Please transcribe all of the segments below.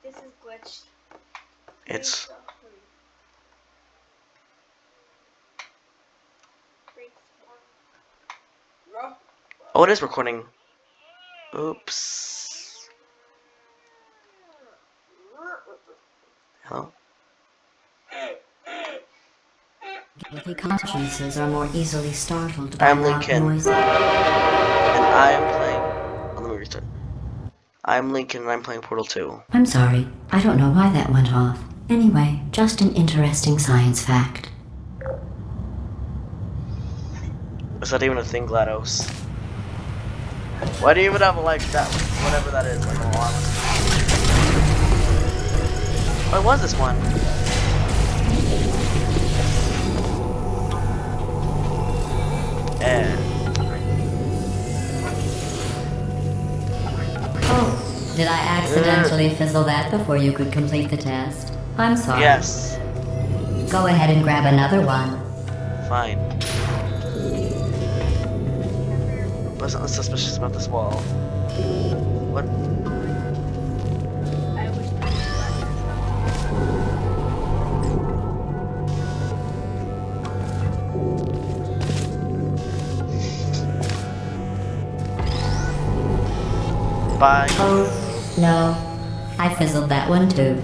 This is glitched. It's... Oh, it is recording. Oops. Hello? Guilty consciences are more easily startled by I'm loud Lincoln. noises. And I am playing... Oh, let me restart. I'm Lincoln and I'm playing Portal 2. I'm sorry, I don't know why that went off. Anyway, just an interesting science fact. Is that even a thing, GLaDOS? Why do you even have a, like, that, whatever that is, like, alarm? What was this one? Oh, did I accidentally fizzle that before you could complete the test? I'm sorry. Yes. Go ahead and grab another one. Fine. There's something suspicious about this wall. What? Bye. Oh, no. I fizzled that one too.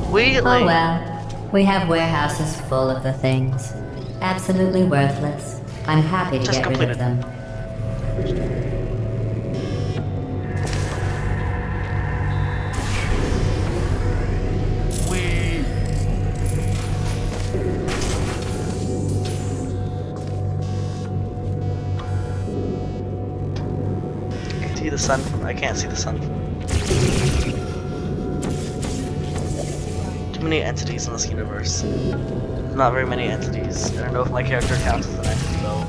Really? Oh well. We have warehouses full of the things. Absolutely worthless. I'm happy to Just get rid of completed. them. I can see the sun. I can't see the sun. Too many entities in this universe. Not very many entities. I don't know if my character counts as an entity though.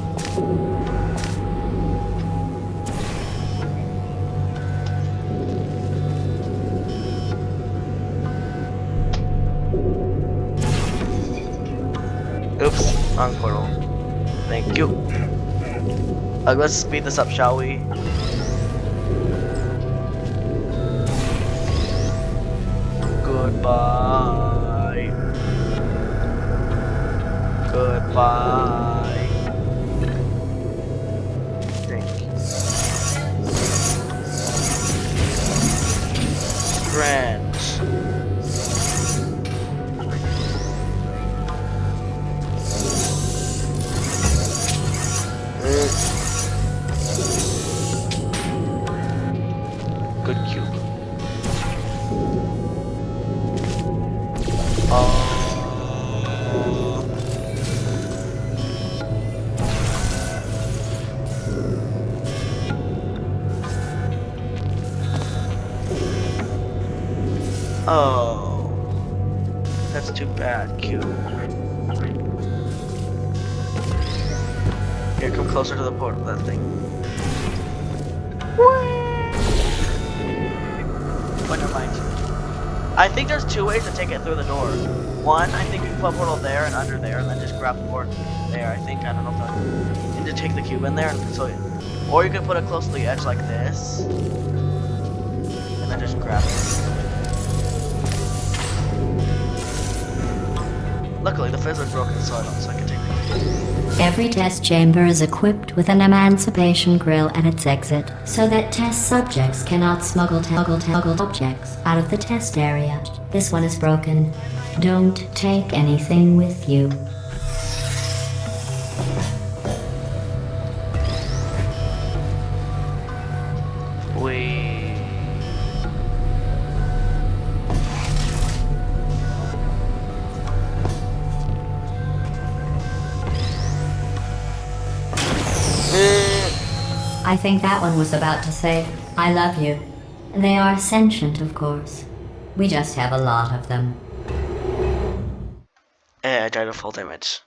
Oops, wrong portal. Thank you. Let's speed this up, shall we? Goodbye. Goodbye. Thank you. Friend. Good cube. Oh, that's too bad, cube. Here, come closer to the portal, that thing. But never mind. I think there's two ways to take it through the door. One, I think you can put a portal there and under there, and then just grab the port there. I think, I don't know if that. And just take the cube in there, and so, or you could put it close to the edge like this, and then just grab it. Luckily, the fizzer's broken, so I can take the cube. Every test chamber is equipped with an emancipation grill at its exit, so that test subjects cannot smuggle objects out of the test area. This one is broken. Don't take anything with you. I think that one was about to say, I love you. They are sentient, of course. We just have a lot of them. I died of full damage.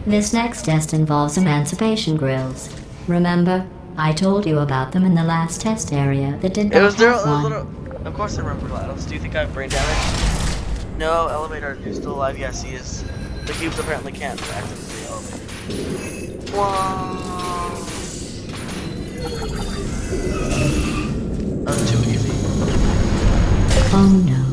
This next test involves emancipation grills. Remember, I told you about them in the last test area that did not have one. Of course I remember GLaDOS. Do you think I have brain damage? No, elevator. You're still alive? Yes, he is. The cubes apparently can't activate the elevator. Wow. That was too easy. Oh no.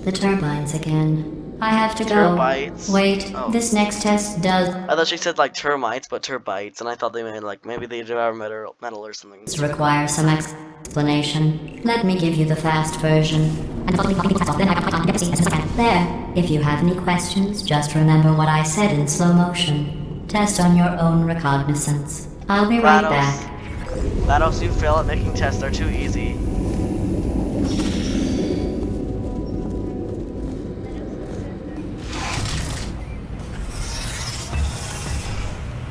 The turbines again. I have to go. Turbites? Wait, Oh. this next test does I thought she said like termites, but turbites, and I thought they meant like maybe they devour metal or something. require some explanation. Let me give you the fast version. There. If you have any questions, just remember what I said in slow motion. Test on your own recognizance. I'll be right back. GLaDOS, you fail at making tests. They're too easy.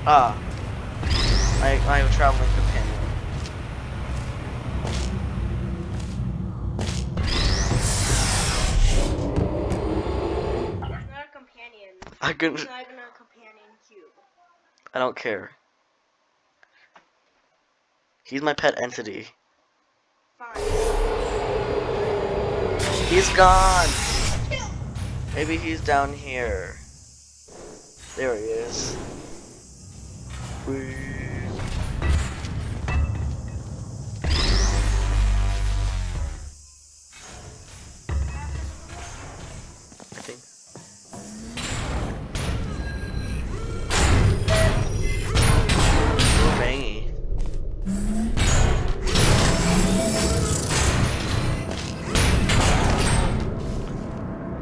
Ah. I have a traveling companion. It's not a companion. I couldn't. It's not even a companion cube. I don't care. He's my pet entity. Fine. He's gone. Maybe he's down here. There he is. Whee. I think. Ooh, bangy.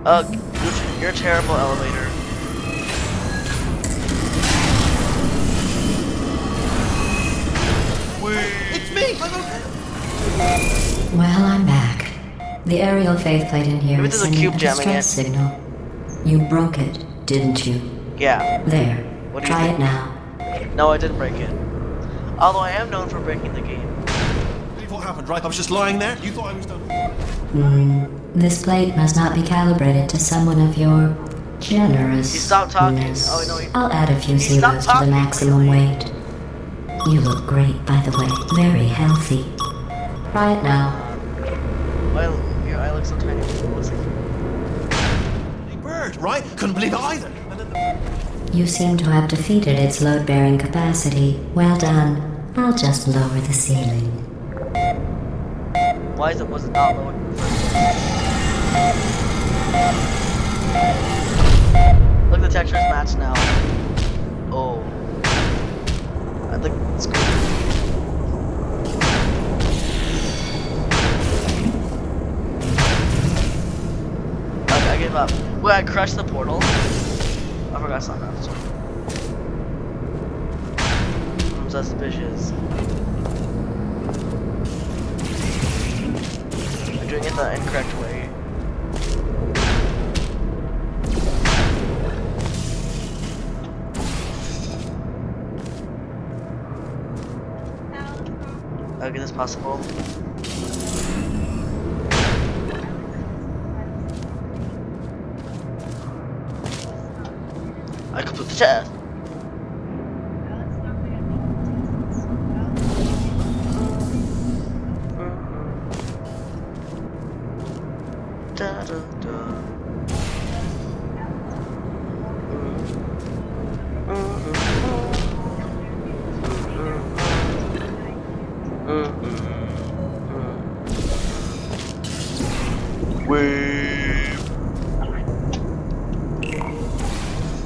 Ugh, you're a terrible elevator. It's me! I'm okay. Well, I'm back. The aerial faceplate in here Maybe is there's a sending cube a jamming distress it. signal. You broke it, didn't you? Yeah. There. What do you Try think? it now. No, I didn't break it. Although I am known for breaking the game. Believe what happened, right? I was just lying there. You thought I was done. This plate must not be calibrated to someone of your generous. He stopped talking. Oh, no, he... I'll add a few He stopped zeros to the talking, maximum really? weight. You look great, by the way. Very healthy. Try it now. Well, your eye looks so tiny. Hey, bird, right? Couldn't believe it either. And then You seem to have defeated its load-bearing capacity. Well done. I'll just lower the ceiling. Why was it not lowered in the first place? Look, the textures match now. Oh. I think it's cool. Okay, I give up. Wait, I crushed the portal? I forgot something else. I'm suspicious. I'm doing it the incorrect way. Okay, that's possible. I complete the test. Da, da, da.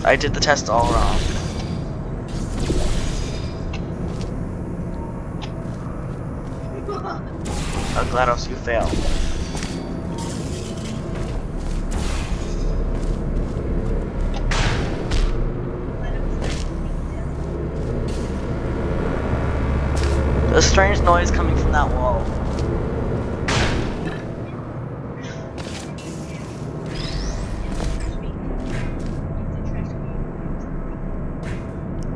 I did the test all wrong. Oh, GLaDOS, you failed. There's a strange noise coming from that wall.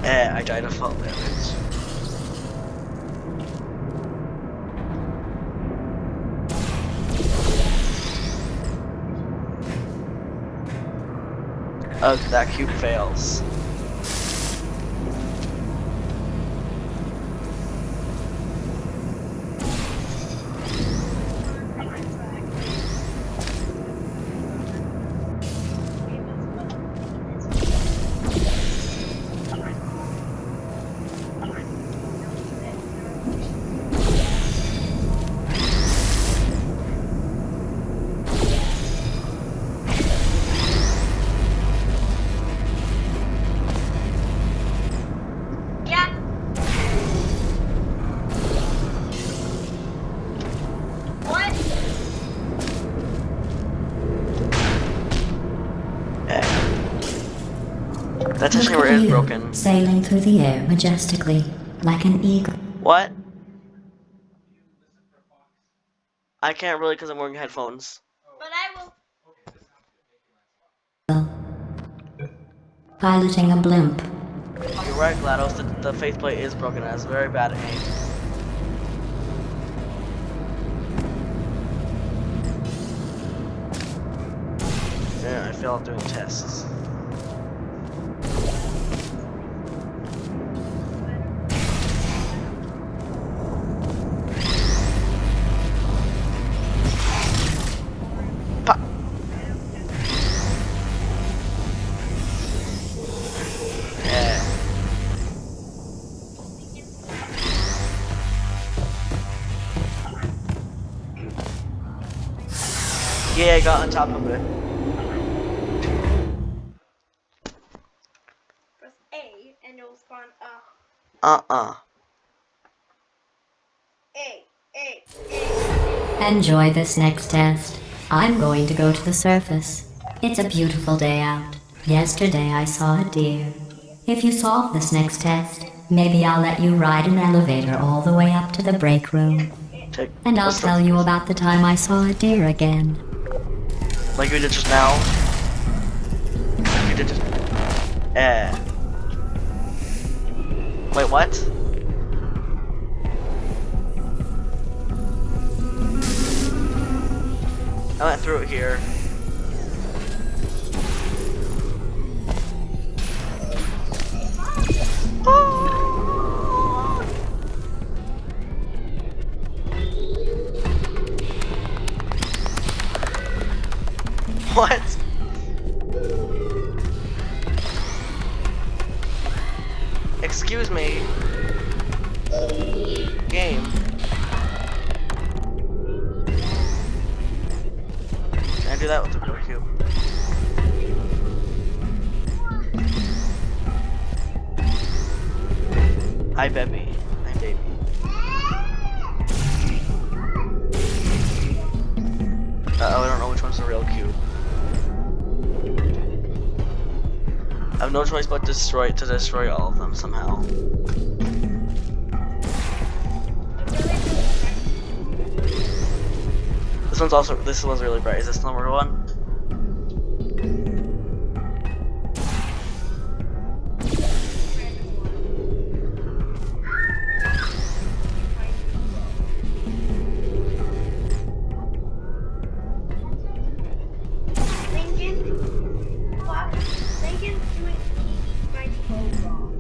I died of fall damage. Ugh, that cube fails. That test Look chamber at is you, broken. sailing through the air majestically, like an eagle. What? I can't really because I'm wearing headphones. But I will. Piloting a blimp. You're right, GLaDOS. The faceplate is broken. It has very bad aim. Yeah, I failed doing tests. Pa- yeah. Yeah, I got on top of it. Press A and it will spawn Uh-uh. A. Enjoy this next test. I'm going to go to the surface. It's a beautiful day out. Yesterday I saw a deer. If you solve this next test, maybe I'll let you ride an elevator all the way up to the break room. Take, And I'll tell you about the time I saw a deer again. like you did just now. Like you did just... Wait, what? I went through it here. What? Excuse me. Game. Can I do that with the blue cube? Hi, baby. Hi, baby. Uh-oh, I don't know which one's the real cube. I have no choice but to destroy all of them somehow. This one's really bright. Is this number one? Lincoln's doing my phone wrong.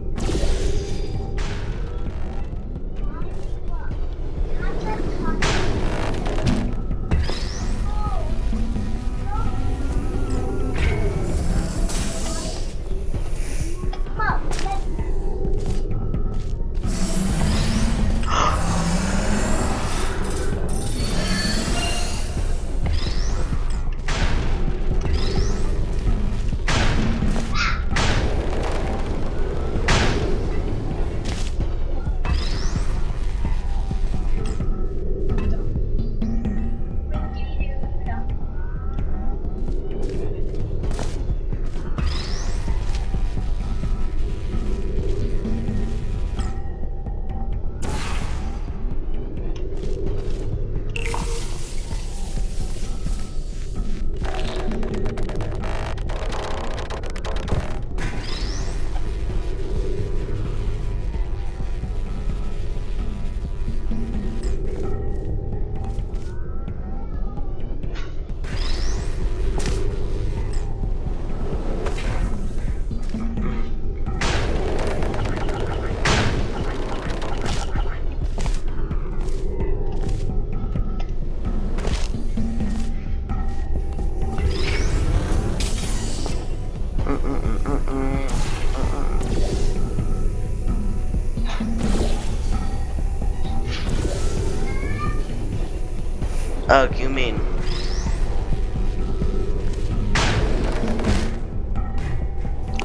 Oh, you mean?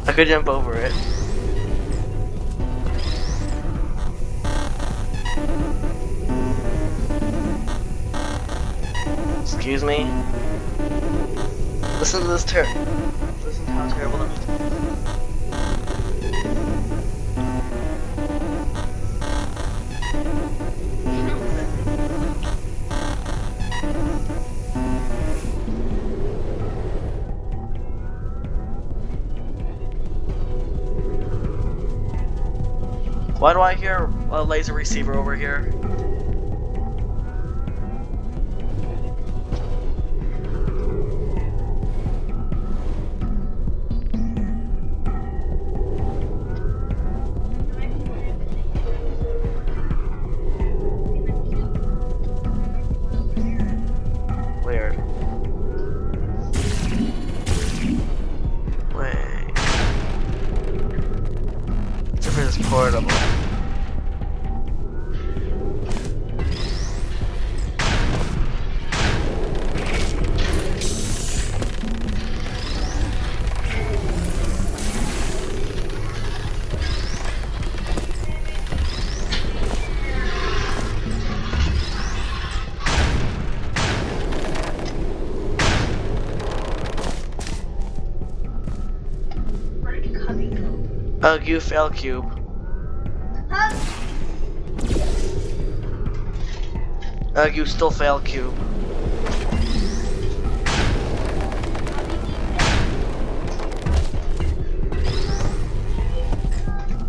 I could jump over it. Excuse me? Listen to this Listen to how terrible that is. Why do I hear a laser receiver over here? Weird. Wait. If it is portable. Ugh, you fail cube. Ugh, you still fail cube.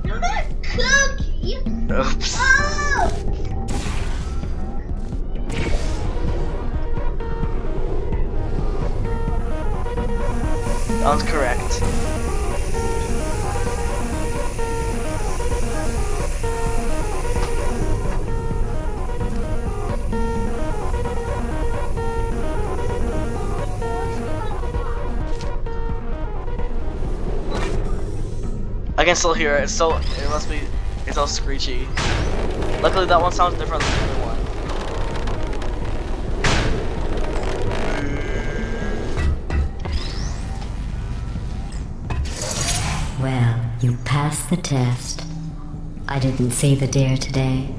No, not cookie. Oops. Oh! Sounds correct. I can still hear it. It's so, it must be, it's all screechy. Luckily that one sounds different than the other one. Well, you passed the test. I didn't see the deer today.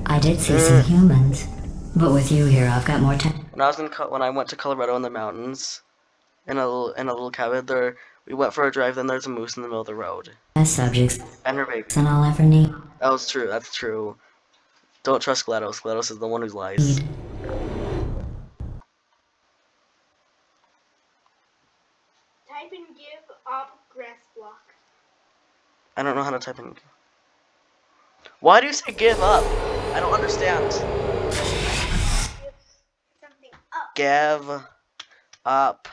I did see some humans. But with you here, I've got more time. When I went to Colorado in the mountains, in a little cabin there, we went for a drive. Then there's a moose in the middle of the road. As subjects, And her baby. and I'll ever need. That was true. That's true. Don't trust GLaDOS. GLaDOS is the one who lies. Type and give up grass block. I don't know how to type in. Why do you say give up? I don't understand. Give something up. Give up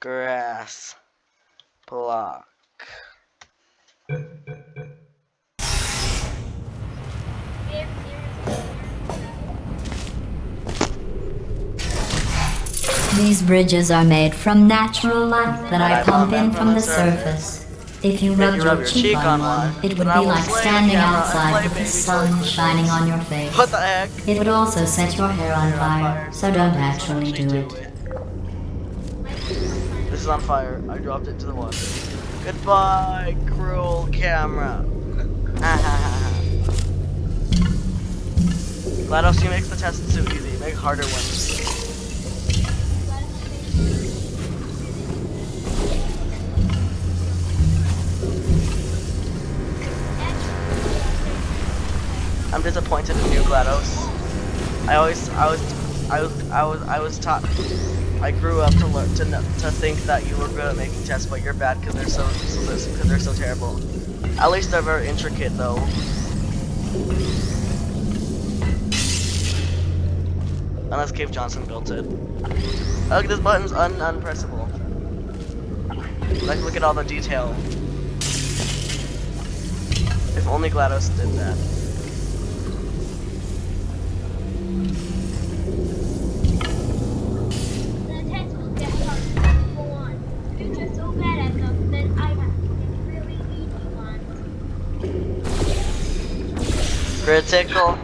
grass block. Give These bridges are made from natural light that I pump in from the surface. If you rubbed your cheek on one, it would be like standing outside with the sun shining on your face. What the heck? It would also set your hair on fire, so don't actually do it. This is on fire. I dropped it to the water. Goodbye, cruel camera. GLaDOS, you makes the test so easy. Make harder ones. I'm disappointed in you, GLaDOS. I was taught. I grew up to learn to think that you were good at making tests, but you're bad because they're so terrible. At least they're very intricate, though. Unless Cave Johnson built it. Look, this button's unpressable. Like, look at all the detail. If only GLaDOS did that. Critical.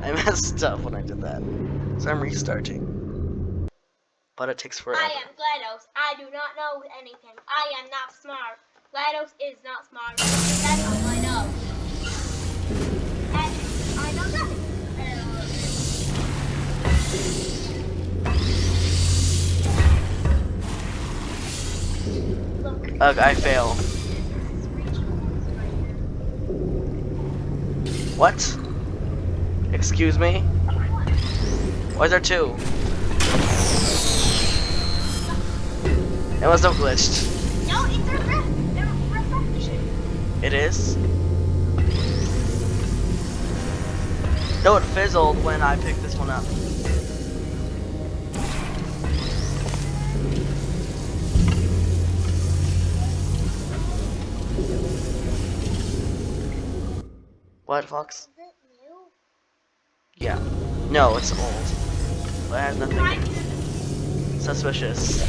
I messed up when I did that. So I'm restarting. But it takes forever. I am GLaDOS. I do not know anything. I am not smart. GLaDOS is not smart. That's all I know. And I know nothing. Look. Ugh, I fail. What? Excuse me? Why is there two? It must have glitched. No, it's a reflection. It is? No, it fizzled when I picked this one up. What, Fox? Is it new? Yeah. No, it's old. It has nothing suspicious.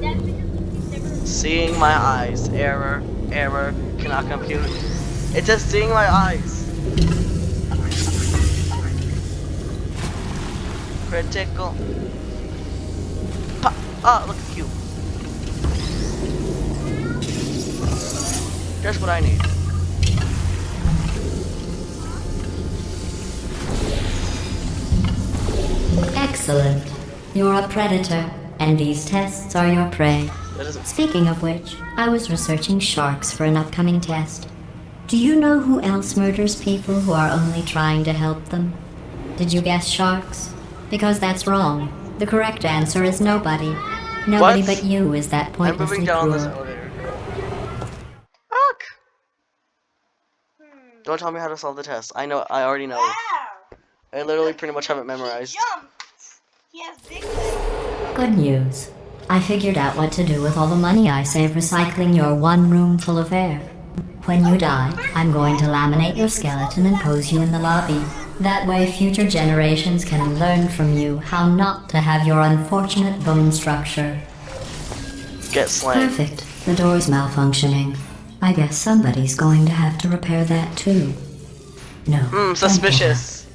That's because you've never. Seeing my eyes. Error. Error. Cannot compute. It's just seeing my eyes. Critical. Ah, look at you. Just what I need. Excellent. You're a predator, and these tests are your prey. That isn't. Speaking of which, I was researching sharks for an upcoming test. Do you know who else murders people who are only trying to help them? Did you guess sharks? Because that's wrong. The correct answer is nobody. Nobody What? but you is that I'm pointlessly moving down this cruel. elevator. Fuck! Don't tell me how to solve the test. I know. I already know. Wow. I literally pretty much have it memorized. He jumped. He has big legs. Good news. I figured out what to do with all the money I save recycling your one room full of air. When you die, I'm going to laminate your skeleton and pose you in the lobby. That way future generations can learn from you how not to have your unfortunate bone structure. Get slammed. Perfect. The door's malfunctioning. I guess somebody's going to have to repair that too. No. don't Suspicious.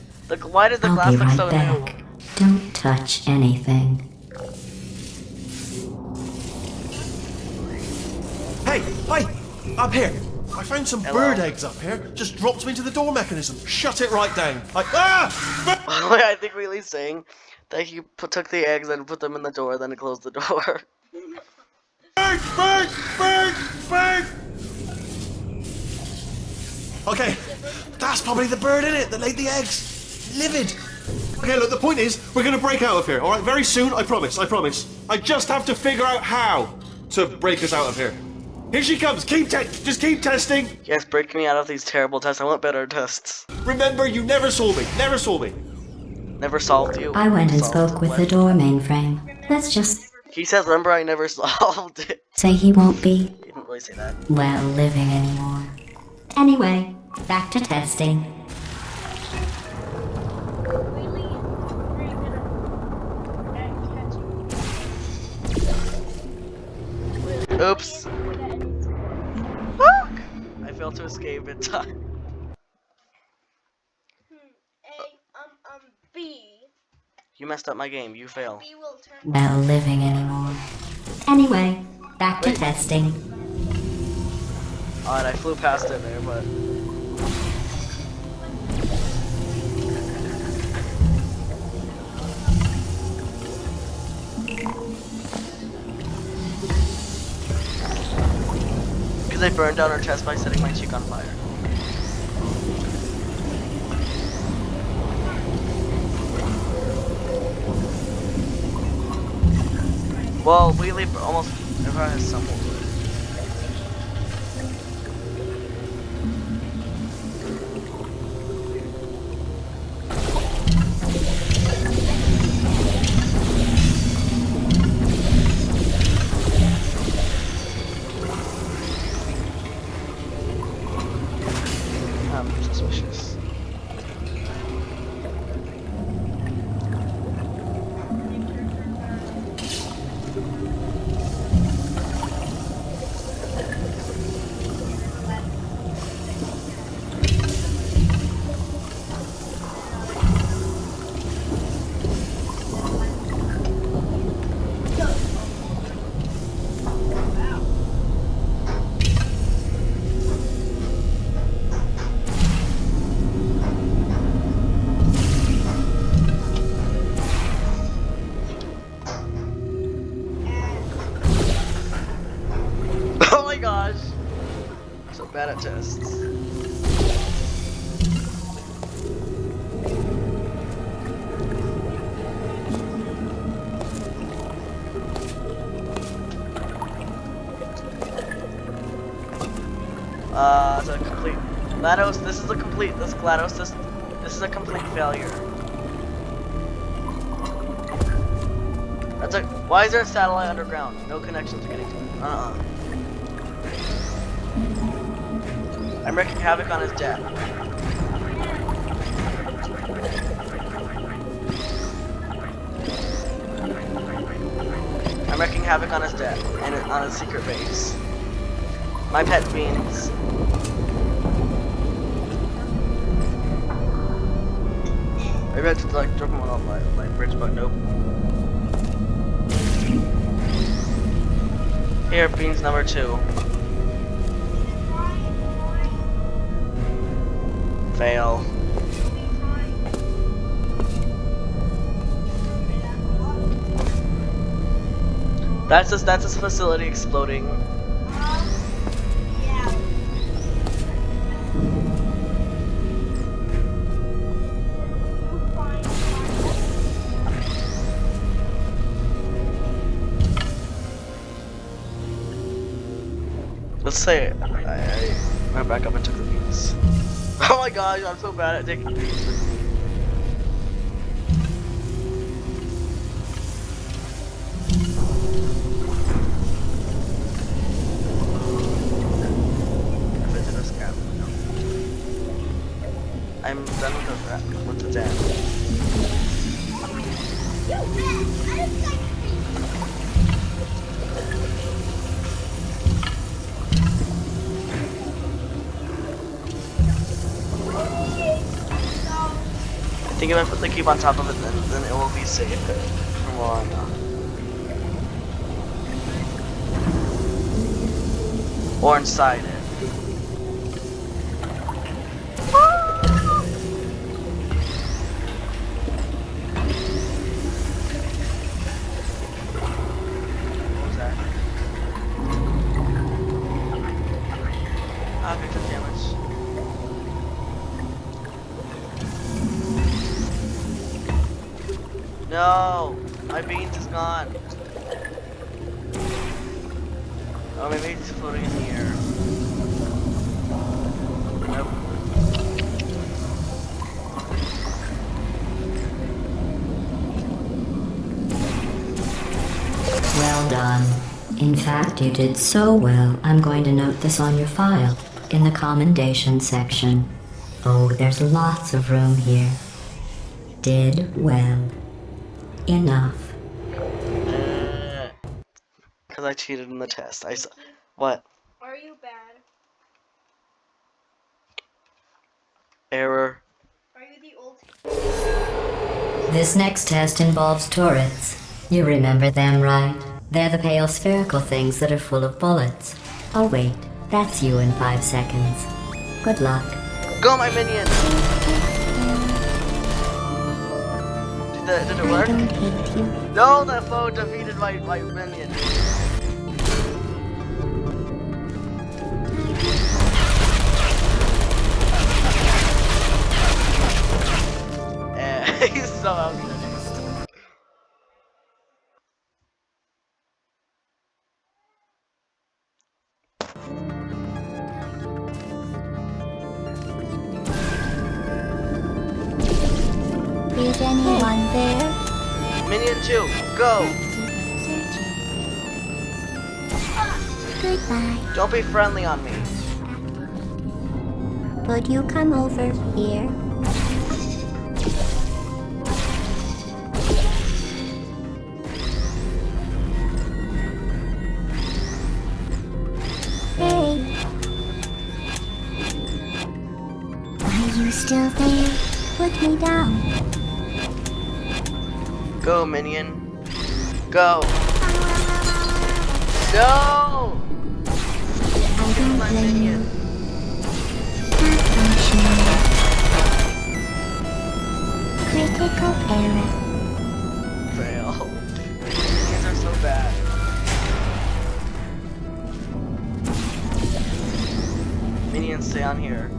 Why did the I'll glass be look right so back. new? Don't touch anything. Hey, up here. I found some Hello. bird eggs up here. Just dropped them into the door mechanism. Shut it right down. I think Wheatley's saying that he took the eggs and put them in the door, then he closed the door. Bird! Okay, that's probably the bird in it that laid the eggs. Livid. Okay, look, the point is, we're gonna break out of here, alright? Very soon, I promise. I just have to figure out how to break us out of here. Here she comes, just keep testing. Yes, break me out of these terrible tests. I want better tests. Remember, you never saw me. Never solved you. I went and Solved spoke with what? the door mainframe. Let's just He says, remember, I never solved it. say he won't be, He didn't really say that. well, living anymore. Anyway, back to testing. Really? Very good at catching. Oops. Fuck! I failed to escape in time. B. You messed up my game. You fail. B will turn. Well, living anymore. Anyway, back to testing. Alright, I flew past it there, but... Because I burned down her chest by setting my cheek on fire. Well, Wheatley almost never has some wood. Suspicious. Oh my gosh! So bad at tests. It's a complete GLaDOS, this is a complete, this GLaDOS, this is a complete failure. That's like, why is there a satellite underground? No connection to getting to it. I'm wreaking havoc on his death. I'm wreaking havoc on his death and on his secret base. My pet beans. Maybe I should like drop him off my bridge, but nope. Here, beans number 2. Fail. That's this facility exploding. Yeah. Let's say I went back up and took the beans. Oh my gosh, I'm so bad at taking beans with me. I've been to this camp. No. I'm done with the dance. I think if I put the cube on top of it, then it will be safe from all I know. Or inside it. What was that? Ah, victim damage. No! My beans is gone. Oh, maybe it's floating in the air. Nope. Well done. In fact, you did so well, I'm going to note this on your file, in the commendation section. Oh, there's lots of room here. Did well. Enough. Because I cheated in the test. What? Are you bad? Error. Are you the old? This next test involves turrets. You remember them, right? They're the pale spherical things that are full of bullets. Oh wait, that's you in 5 seconds. Good luck. Go, my minion! Did it work? No, that foe defeated my minion. He's so ugly. Is anyone there? Minion 2, go! Goodbye. Don't be friendly on me. Would you come over here? Hey. Are you still there? Put me down. Go, minion. Go. No! I don't My blame you. minion. Malfunctioning. Critical error. Fail. Minions are so bad. Minions, stay on here.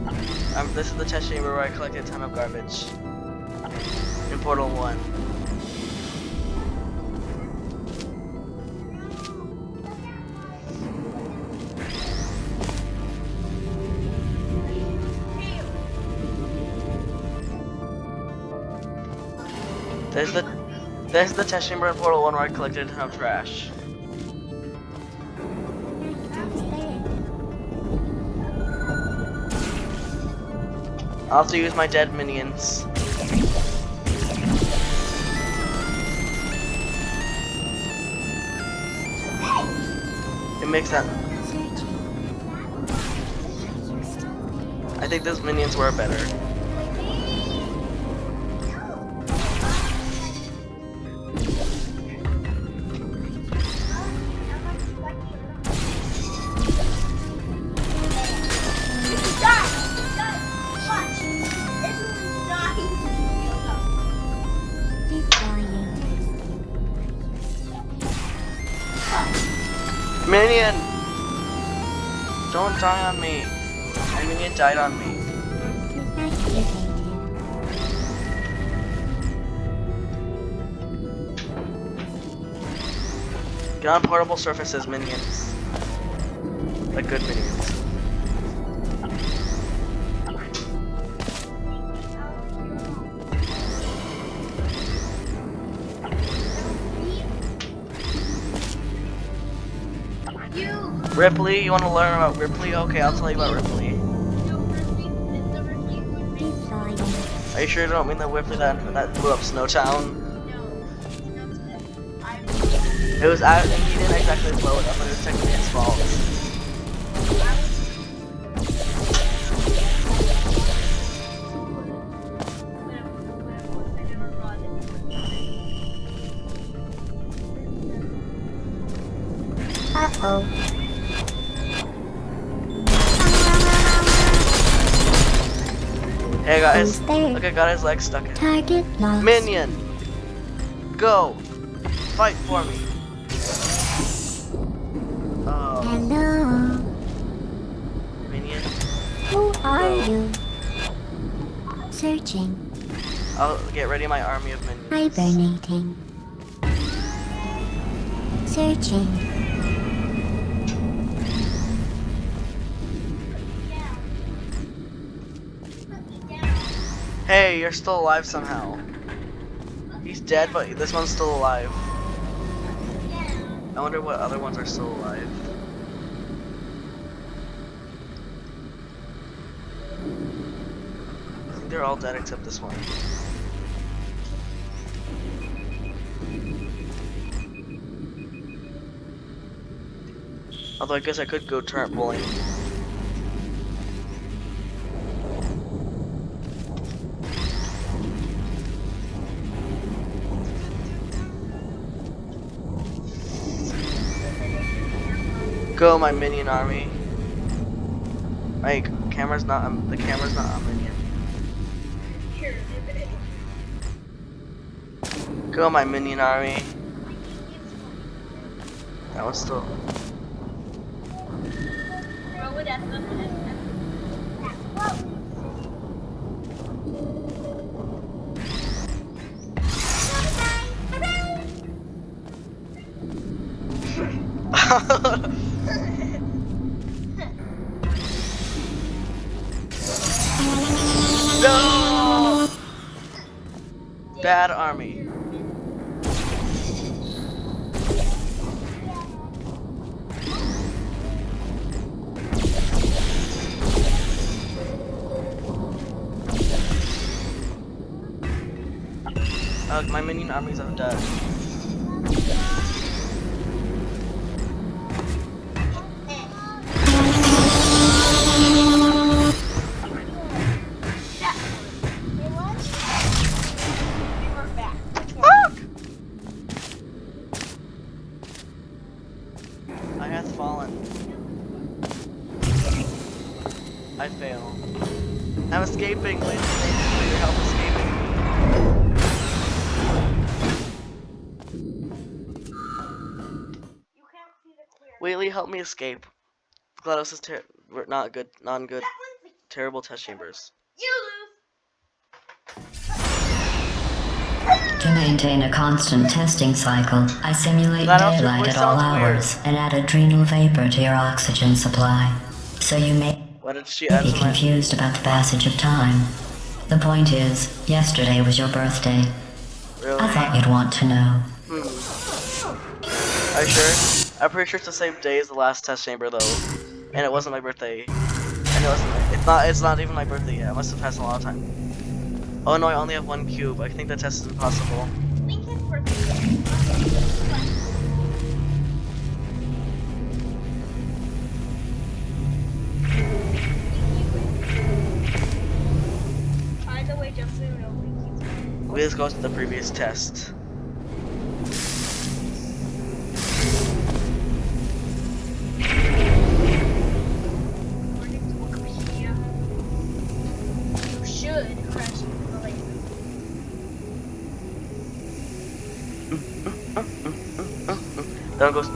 This is the test chamber where I collected a ton of garbage. In Portal 1. There's the test chamber and portal one where I collected a ton of trash. I'll have to use my dead minions. It makes that. I think those minions were better. Minion! Don't die on me. My minion died on me. Get on portable surfaces, minions. Like good minions. Ripley, you want to learn about Ripley? Okay, I'll tell you about Ripley. Are you sure you don't mean the Ripley that blew up Snowtown? It was out, and he didn't exactly blow it up, but it was technically his fault. Uh-oh. Hey guys, Who's there? look, I got his leg stuck in. Target lost. Minion! Go! Fight for me! Oh, Hello. minion. Who are Go. you? Searching. I'll get ready my army of minions. Hibernating. Searching. Hey, you're still alive somehow. He's dead, but this one's still alive. I wonder what other ones are still alive. I think they're all dead except this one. Although I guess I could go turret bowling. Go, my minion army. My camera's not. The camera's not on minion. Go, my minion army. That one's still. No! Bad army. My minion armies are dead. I hath fallen. I fail. I'm escaping. Please, for your help escaping. Whaley, help me escape. GLaDOS is not good, non-good, terrible test chambers. To maintain a constant testing cycle, I simulate GLaDOS, your daylight voice at all sounds weird. hours and add adrenal vapor to your oxygen supply. So you may What did she add be to my... confused about the passage of time. The point is, yesterday was your birthday. Really? I thought you'd want to know. Are you sure? I'm pretty sure it's the same day as the last test chamber though. And it wasn't my birthday. And it's not even my birthday yet. I must have passed a lot of time. Oh no, I only have one cube. I think that test is impossible. Lincoln's birthday. By the way, just so you know, Lincoln's We just go to the previous test. according to Wikipedia. You should crash into the lake. That one goes.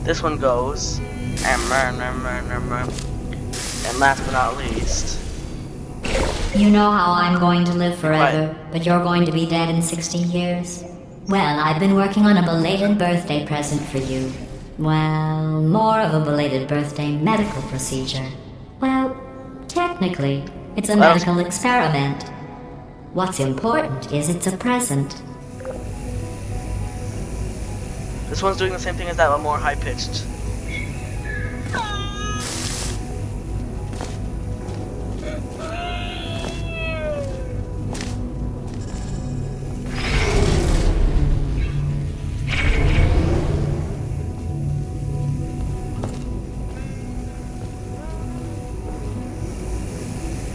This one goes. And last but not least. You know how I'm going to live forever, but you're going to be dead in 60 years? Well, I've been working on a belated birthday present for you. Well, more of a belated birthday medical procedure. Well, technically, it's a medical experiment. What's important is it's a present. This one's doing the same thing as that, but more high pitched.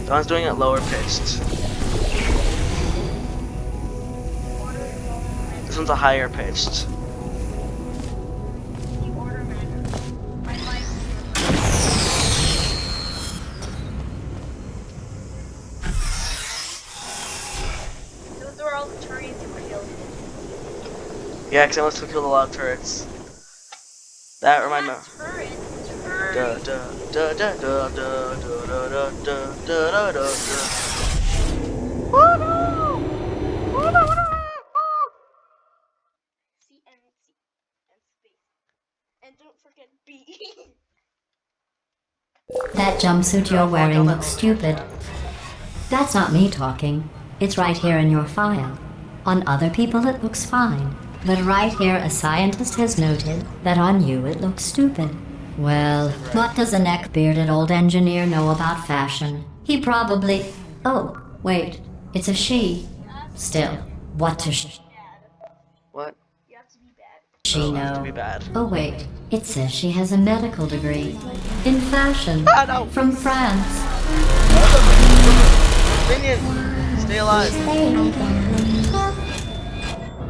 That one's doing it lower pitched. This one's a higher pitched. The order matters. My life. Those are all the turrets you were building. Yeah, because I must have killed a lot of turrets. That reminds me. Not turrets. Da Turrets. da da da da da da da da da da. C and space. And don't forget B. That jumpsuit you're wearing looks stupid. That's not me talking. It's right here in your file. On other people it looks fine. But right here a scientist has noted that on you it looks stupid. Well, what does a neck-bearded old engineer know about fashion? He probably... Oh, wait. It's a she. Still, what does What? You have to be bad. she Oh, it has to know? be bad. Oh wait, it says she has a medical degree. In fashion. Ah, no. From France. Minion, stay alive. Stay down.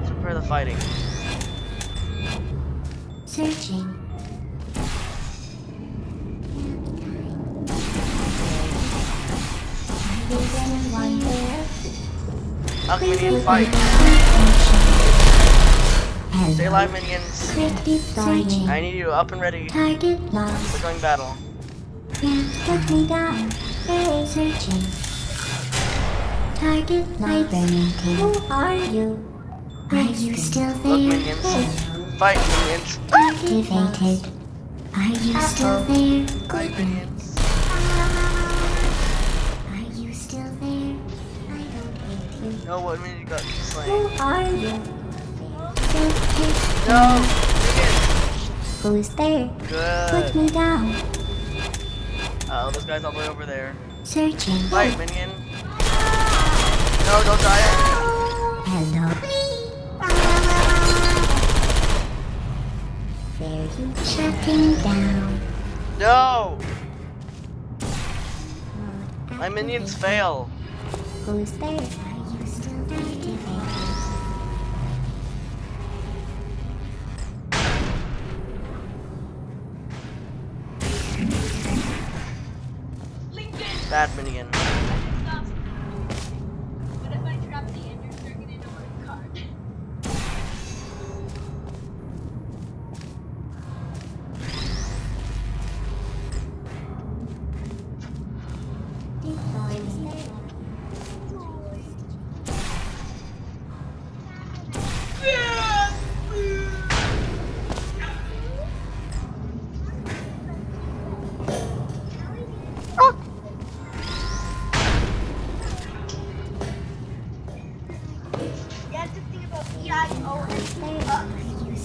Prepare the fighting. Searching. Is anyone there? How can minion fight? Stay Hello. alive, minions. Searching. I need you up and ready. Target lost. We're going battle. Can't put me down. Hey, searching. Target lost. Who are you? Are you still Look, there? minions. Fight, minions. Activated. Are you still there? Fight, minions. Are you still there? I don't hate you. No, what minion got Who slain? are you? No, minions. Who's there? Put Good. me down. Oh, this guy's all the way over there. Searching. Fight, minion. No, don't die. Hello. There you shutting down. No! My minions fail. Who's there? Are you still activated? Lincoln! Bad minion. Stop. What if I trap the ender circuit into one card?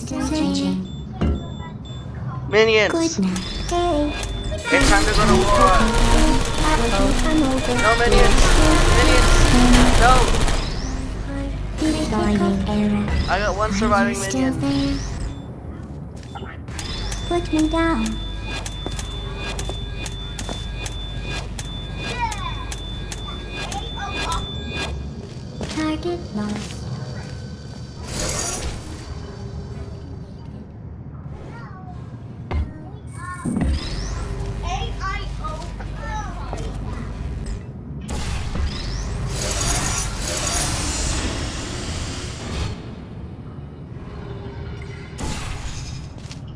Searching. Minions! Good night. Day. It's time to go to war! Come over. No minions! Minions! No! Dying era. I got one Are surviving you still minion. there? Put me down. Target lost.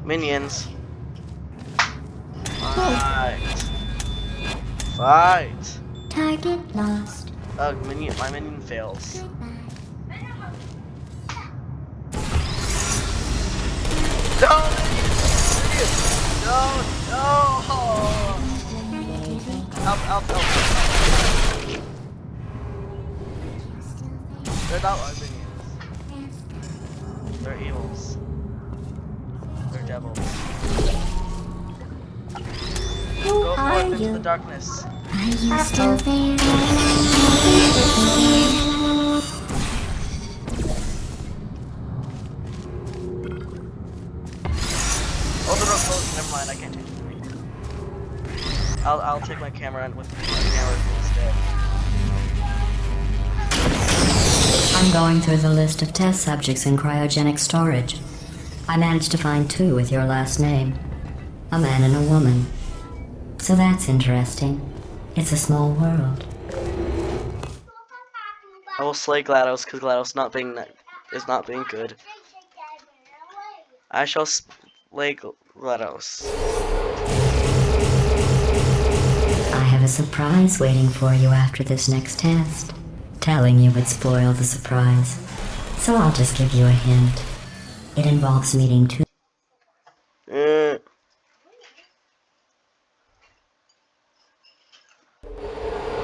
Minions. Fight. Fight. Target lost. Minion, my minion fails. No! Minions! No! No! Help. They're not our minions. They're evils. They're devils. Who Go are forth into you? the darkness. Are you still there? Oh, the door closed. Never mind. I can't change it. I'll take my camera and with my camera instead. I'm going through the list of test subjects in cryogenic storage. I managed to find 2 with your last name. A man and a woman. So that's interesting. It's a small world. I will slay GLaDOS because GLaDOS is not being good. I shall slay GLaDOS. I have a surprise waiting for you after this next test. Telling you would spoil the surprise. So I'll just give you a hint. It involves meeting 2.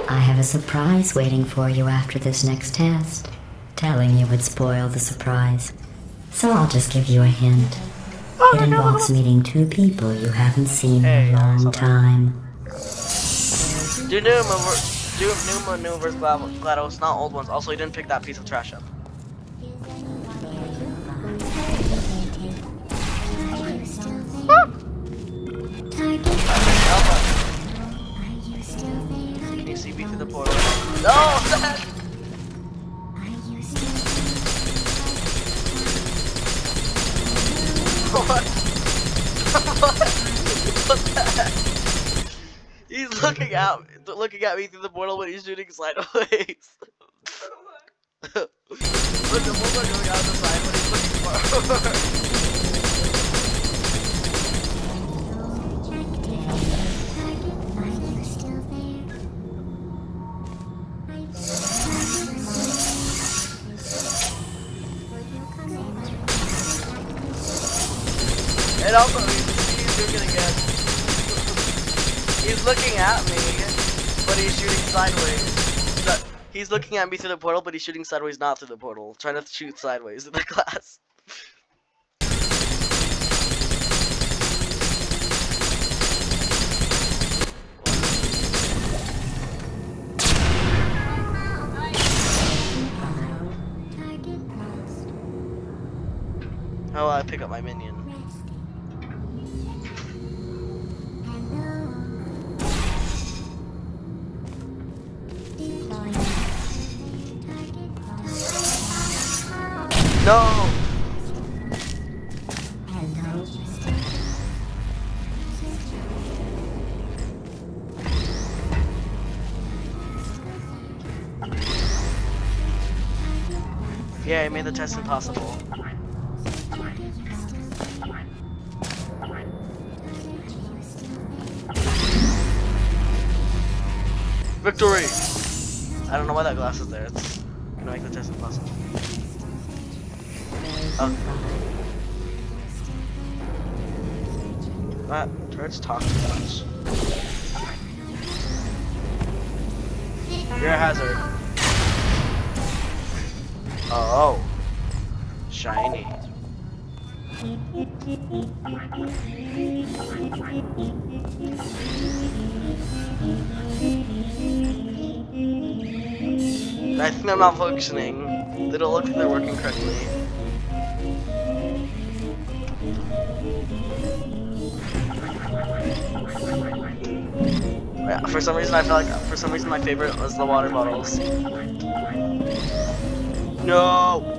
I have a surprise waiting for you after this next test. Telling you would spoil the surprise. So I'll just give you a hint. It involves meeting 2 people you haven't seen in a long time. Do new maneuvers, GLaDOS, not old ones. Also, you didn't pick that piece of trash up. Can you see me through the portal? No! What? What the heck? He's looking at me through the portal when he's shooting sideways. Look, the bullets are going out the side when he's looking forward. And also, he's doing it again. He's looking at me, but he's shooting sideways. He's looking at me through the portal, but he's shooting sideways, not through the portal. Trying to shoot sideways in the glass. How will I pick up my minion? No! Yeah, I made the test impossible. Victory! I don't know why that glass is there. It's gonna make the test impossible. Oh. That turret's talking too much. You're a hazard. Oh. Shiny. I think they're malfunctioning. They don't look like they're working correctly. Yeah, for some reason I feel like my favorite was the water bottles. No!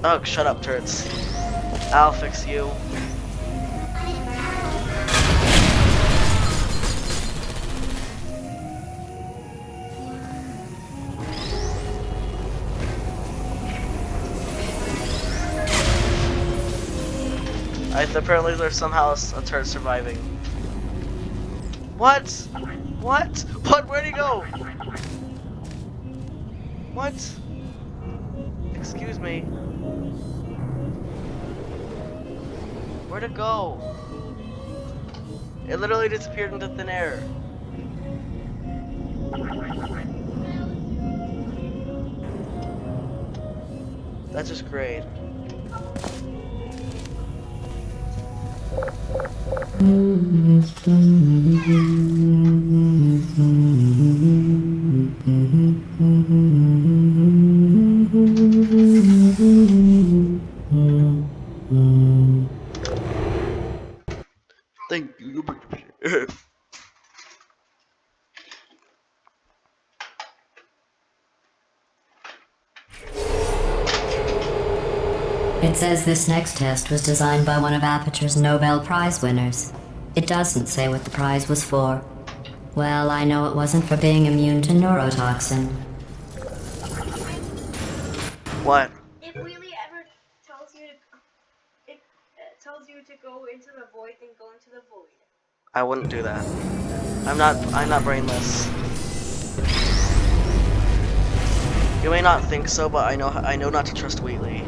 Oh, shut up, turds. I'll fix you. Apparently there's somehow a turd surviving. What? What? What? Where'd he go? What? Excuse me. Where'd it go? It literally disappeared into thin air. That's just great. Thank you. It says this next test was designed by one of Aperture's Nobel Prize winners. It doesn't say what the prize was for. Well, I know it wasn't for being immune to neurotoxin. What? If really ever tells you to go into the void, then go into the void. I wouldn't do that. I'm not brainless. You may not think so, but I know not to trust Wheatley.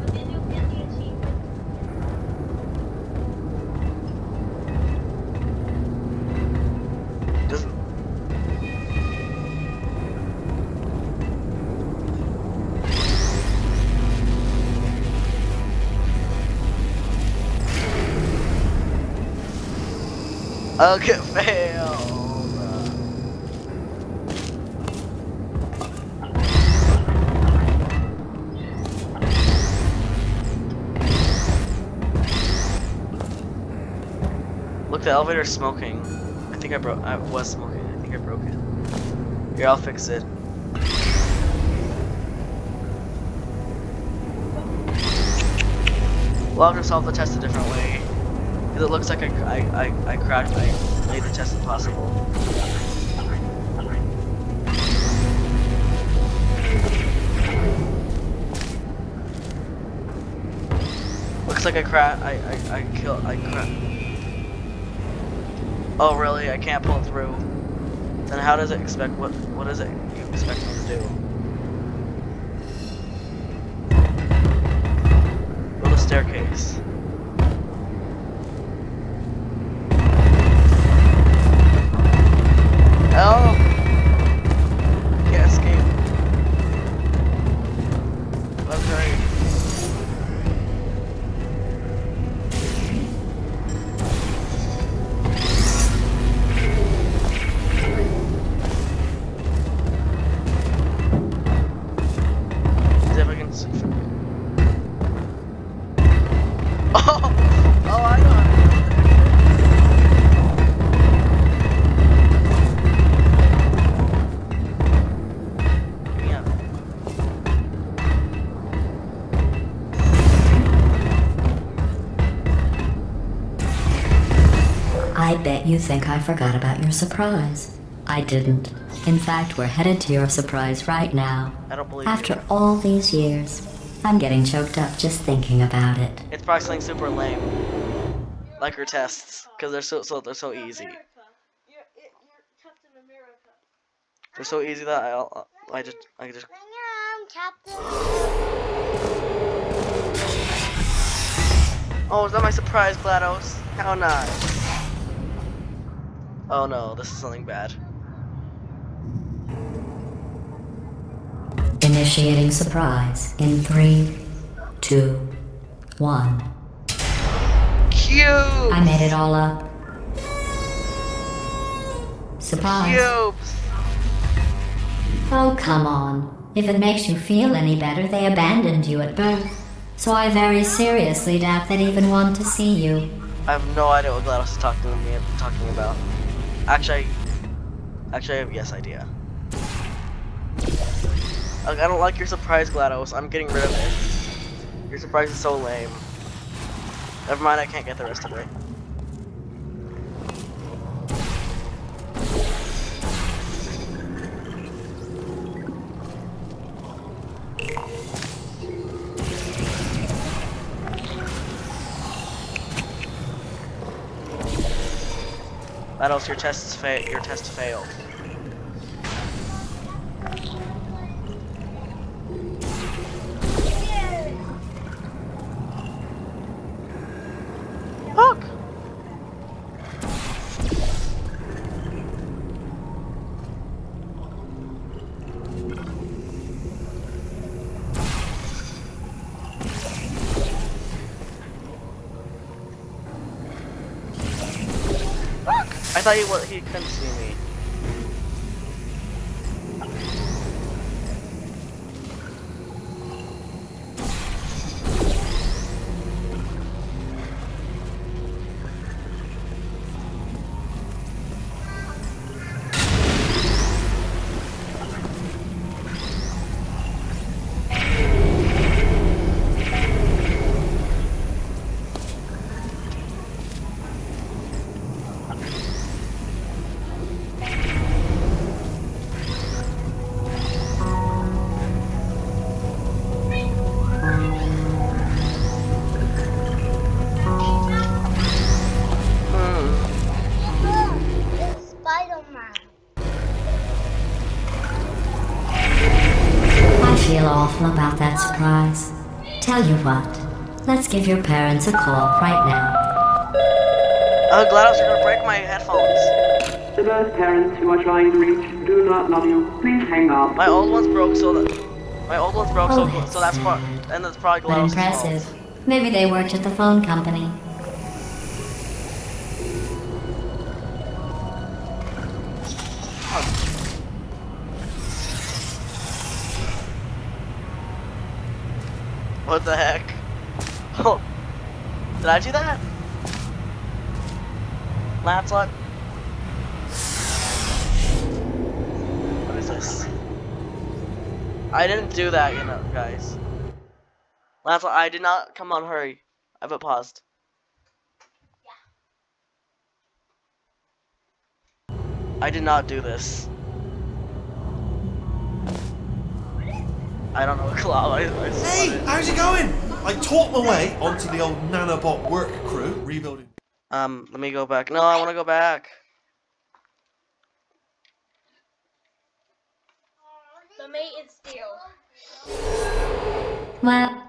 But then you'll get the achievement. Doesn't. Okay, fail. Look, the elevator's smoking. I was smoking. I think I broke it. Here, I'll fix it. Well, I'll just solve the test a different way. Because it looks like I crashed. I made the test impossible. Looks like I crashed. Oh really? I can't pull it through. Then how does it expect what is it you expect me to do? Build a staircase. Oh! Can't escape. Left, right. I bet you think I forgot about your surprise. I didn't. In fact, we're headed to your surprise right now. I don't believe After you. all these years, I'm getting choked up just thinking about it. It's probably something super lame. Like her tests, because they're so easy. They're so easy that I just. Captain. Oh, is that my surprise, GLaDOS? How nice. Oh no, this is something bad. Initiating surprise in 3, 2, 1. Cubes! I made it all up. Surprise. Cubes! Oh, come on. If it makes you feel any better, they abandoned you at birth. So I very seriously doubt they'd even want to see you. I have no idea what GLaDOS is talking about. Actually, I have a yes idea. Like, I don't like your surprise, GLaDOS. I'm getting rid of it. Your surprise is so lame. Never mind, I can't get the rest of it. GLaDOS, your test failed. Look! I thought he couldn't see me. I feel awful about that surprise. Tell you what, let's give your parents a call right now. GLaDOS, you're gonna break my headphones. To those parents who are trying to reach do not love you, please hang up. My old one's broke, so that's That's and that's probably But GLaDOS' impressive. fault. Maybe they worked at the phone company. What the heck? Oh, did I do that? Lancelot? What is this? I didn't do that, you know, guys. Lancelot, I did not. Come on, hurry. I have it paused. I did not do this. I don't know what Hey, how's it going? I taught my way onto the old nanobot work crew, rebuilding. Let me go back. No, I want to go back. The mate is still. Well,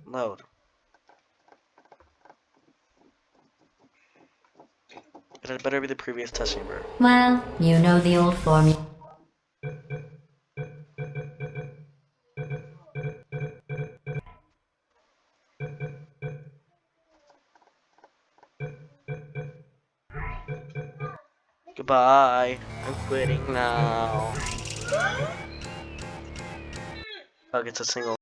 Load. It had better be the previous test chamber. well, you know the old formula. Goodbye. I'm quitting now. Oh, it's a single.